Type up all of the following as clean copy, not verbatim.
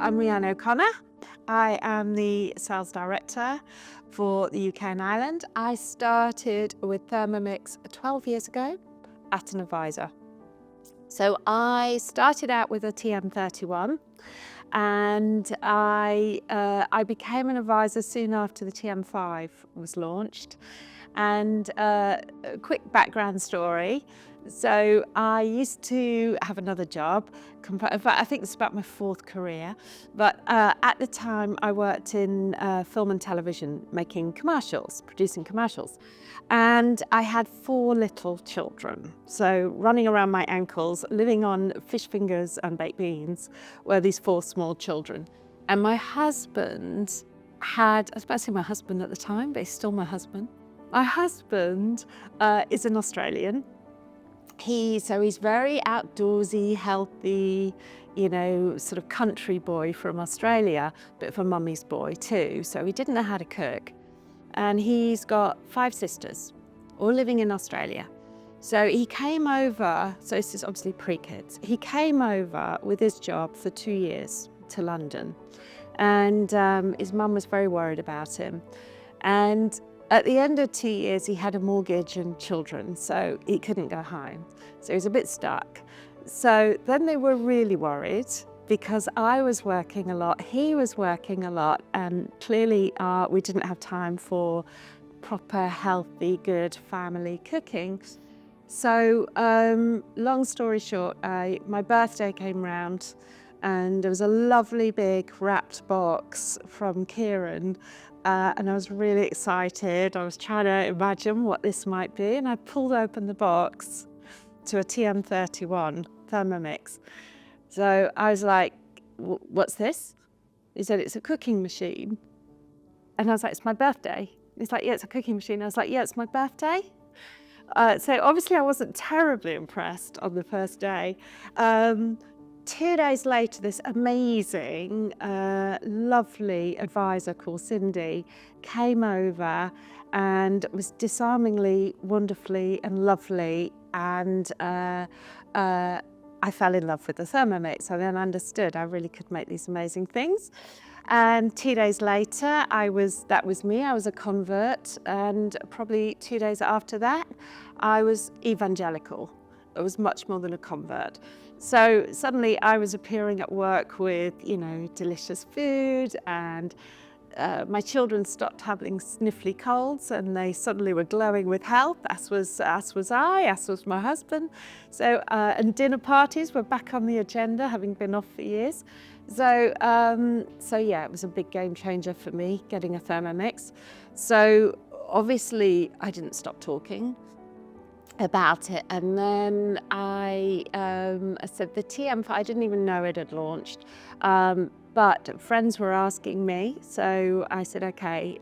I'm Rhian O'Connor. I am the sales director for the UK and Ireland. I started with Thermomix 12 years ago at an advisor. So I started out with a TM31 and I became an advisor soon after the TM5 was launched. And a quick background story. So I used to have another job. In fact, I think this is about my fourth career. But at the time, I worked in film and television, making commercials, producing commercials. And I had 4 little children. So running around my ankles, living on fish fingers and baked beans, were these 4 small children. And my husband I was about to say my husband at the time, but he's still my husband. My husband is an Australian. He's very outdoorsy, healthy, sort of country boy from Australia, bit of a mummy's boy too. So he didn't know how to cook. And he's got 5 sisters, all living in Australia. So he came over, so this is obviously pre-kids. He came over with his job for 2 years to London. And his mum was very worried about him. And at the end of 2 years, he had a mortgage and children, so he couldn't go home. So he was a bit stuck. So then they were really worried because I was working a lot, he was working a lot, and clearly we didn't have time for proper, healthy, good family cooking. So long story short, my birthday came round and there was a lovely big wrapped box from Kieran. And I was really excited. I was trying to imagine what this might be, and I pulled open the box to a TM31 Thermomix. So I was like, what's this? He said, it's a cooking machine. And I was like, it's my birthday. He's like, yeah, it's a cooking machine. I was like, yeah, it's my birthday. So obviously I wasn't terribly impressed on the first day. 2 days later, this amazing, lovely advisor called Cindy came over and was disarmingly, wonderfully and lovely. And I fell in love with the Thermomix. I then understood I really could make these amazing things. And 2 days later, that was me, I was a convert. And probably 2 days after that, I was evangelical. I was much more than a convert. So suddenly I was appearing at work with, delicious food, and my children stopped having sniffly colds and they suddenly were glowing with health, as was my husband. So, and dinner parties were back on the agenda, having been off for years. So yeah, it was a big game changer for me, getting a Thermomix. So obviously I didn't stop talking about it, and then I said the TM5, I didn't even know it had launched, but friends were asking me, so I said, okay,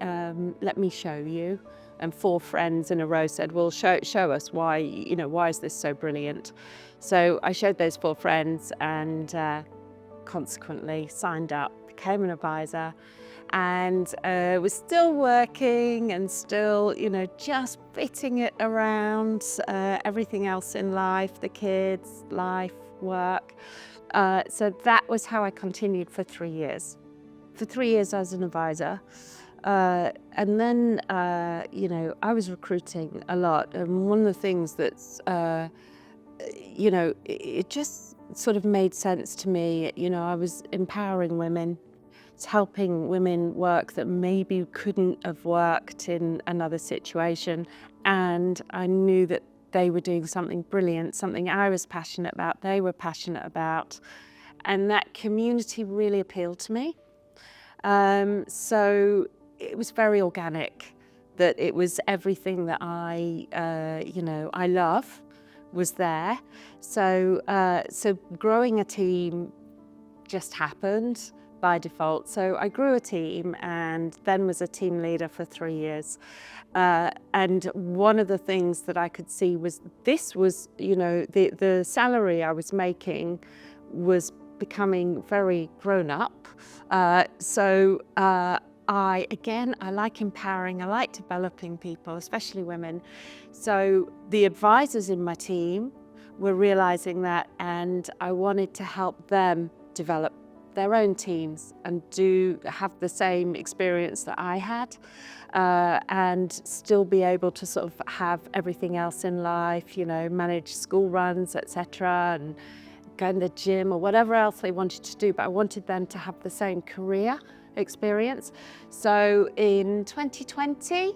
let me show you. And 4 friends in a row said, well, show us why, why is this so brilliant? So I showed those 4 friends and consequently signed up, became an advisor, and was still working and still, just fitting it around everything else in life, the kids, life, work. So that was how I continued for 3 years. For 3 years as an advisor. And then, I was recruiting a lot. And one of the things that's, it just sort of made sense to me. I was empowering women. It's helping women work that maybe couldn't have worked in another situation. And I knew that they were doing something brilliant, something I was passionate about, they were passionate about. And that community really appealed to me. So it was very organic, that it was everything that I love was there. So growing a team just happened by default. So I grew a team and then was a team leader for 3 years. And one of the things that I could see was the salary I was making was becoming very grown up. I like empowering, I like developing people, especially women. So the advisors in my team were realizing that, and I wanted to help them develop their own teams and have the same experience that I had, and still be able to sort of have everything else in life, you know, manage school runs, etc., and go in the gym or whatever else they wanted to do. But I wanted them to have the same career experience. So in 2020,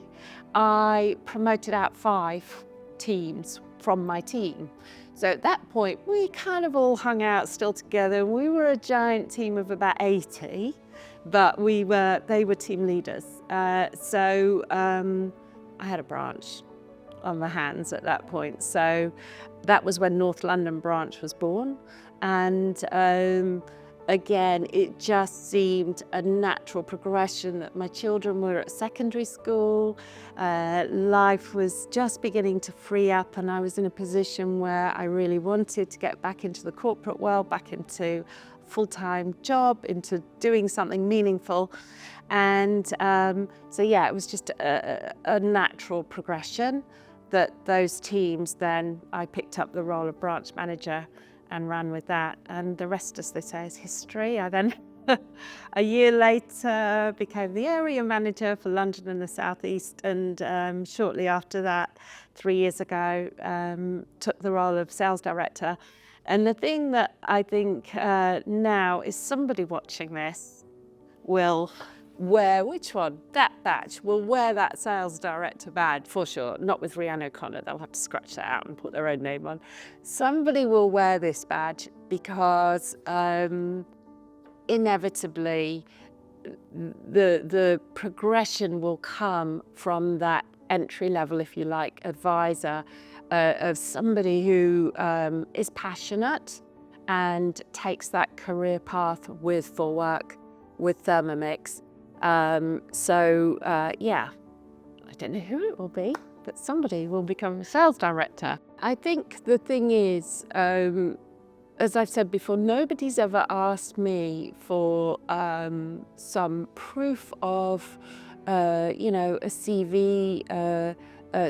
I promoted out 5 teams from my team. So at that point, we kind of all hung out still together. We were a giant team of about 80, but they were team leaders. So I had a branch on my hands at that point. So that was when North London branch was born. And again, it just seemed a natural progression that my children were at secondary school. Life was just beginning to free up, and I was in a position where I really wanted to get back into the corporate world, back into a full-time job, into doing something meaningful. And so yeah, it was just a natural progression that those teams, then I picked up the role of branch manager and ran with that. And the rest, as they say, is history. I then, a year later, became the area manager for London and the South East. And shortly after that, 3 years ago, took the role of sales director. And the thing that I think now is somebody watching this will wear, which one? That badge, will wear that sales director badge for sure. Not with Rhian O'Connor, they'll have to scratch that out and put their own name on. Somebody will wear this badge because inevitably the progression will come from that entry level, if you like, advisor, of somebody who is passionate and takes that career path with Vorwerk, with Thermomix. Yeah, I don't know who it will be, but somebody will become a sales director. I think the thing is, as I've said before, nobody's ever asked me for some proof of, you know, a CV,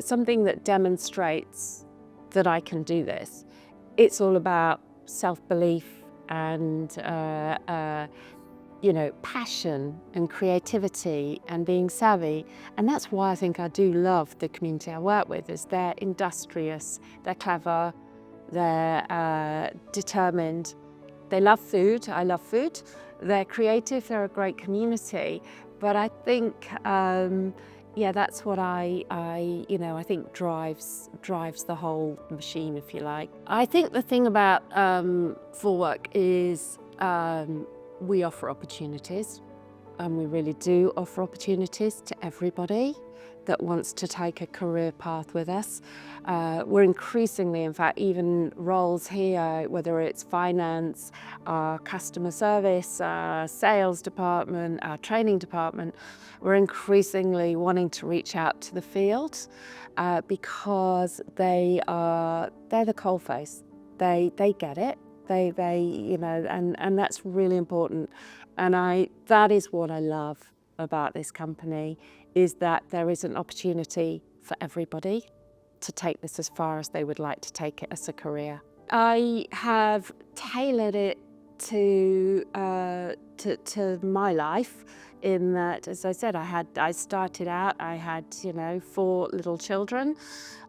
something that demonstrates that I can do this. It's all about self-belief and you know, passion and creativity and being savvy. And that's why I think I do love the community I work with, is they're industrious, they're clever, they're determined. They love food, I love food. They're creative, they're a great community. But I think, yeah, that's what you know, I think drives the whole machine, if you like. I think the thing about Vorwerk is, we offer opportunities, and we really do offer opportunities to everybody that wants to take a career path with us. We're increasingly, in fact, even roles here, whether it's finance, our customer service, our sales department, our training department, we're increasingly wanting to reach out to the field because they're the coalface. They get it. They, you know, and that's really important. And that is what I love about this company, is that there is an opportunity for everybody to take this as far as they would like to take it as a career. I have tailored it to my life, in that, as I said, I started out, I had, you know, 4 little children.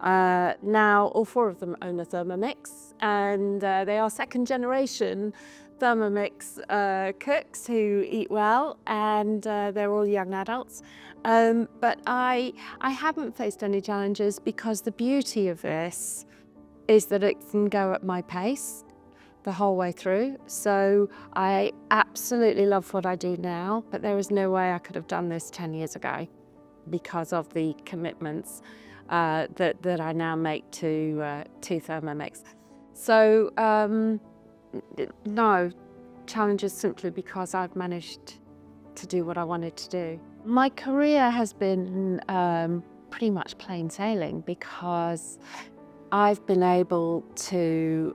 Now all 4 of them own a Thermomix, and they are second generation Thermomix cooks who eat well, and they're all young adults. But I haven't faced any challenges, because the beauty of this is that it can go at my pace the whole way through. So I absolutely love what I do now, but there is no way I could have done this 10 years ago because of the commitments that I now make to Thermomix. So no challenges, simply because I've managed to do what I wanted to do. My career has been pretty much plain sailing, because I've been able to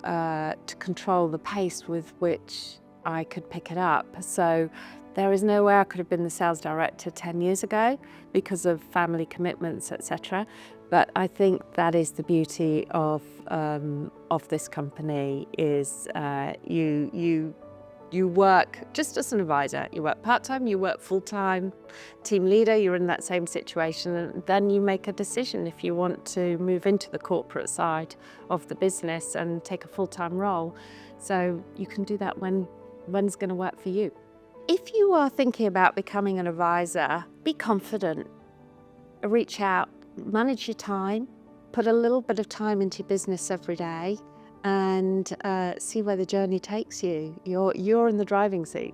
control the pace with which I could pick it up. So there is no way I could have been the sales director 10 years ago because of family commitments, etc. But I think that is the beauty of this company, is you You work just as an advisor. You work part-time, you work full-time. Team leader, you're in that same situation, and then you make a decision if you want to move into the corporate side of the business and take a full-time role. So you can do that when's going to work for you. If you are thinking about becoming an advisor, be confident. Reach out, manage your time, put a little bit of time into your business every day, and see where the journey takes you. You're in the driving seat.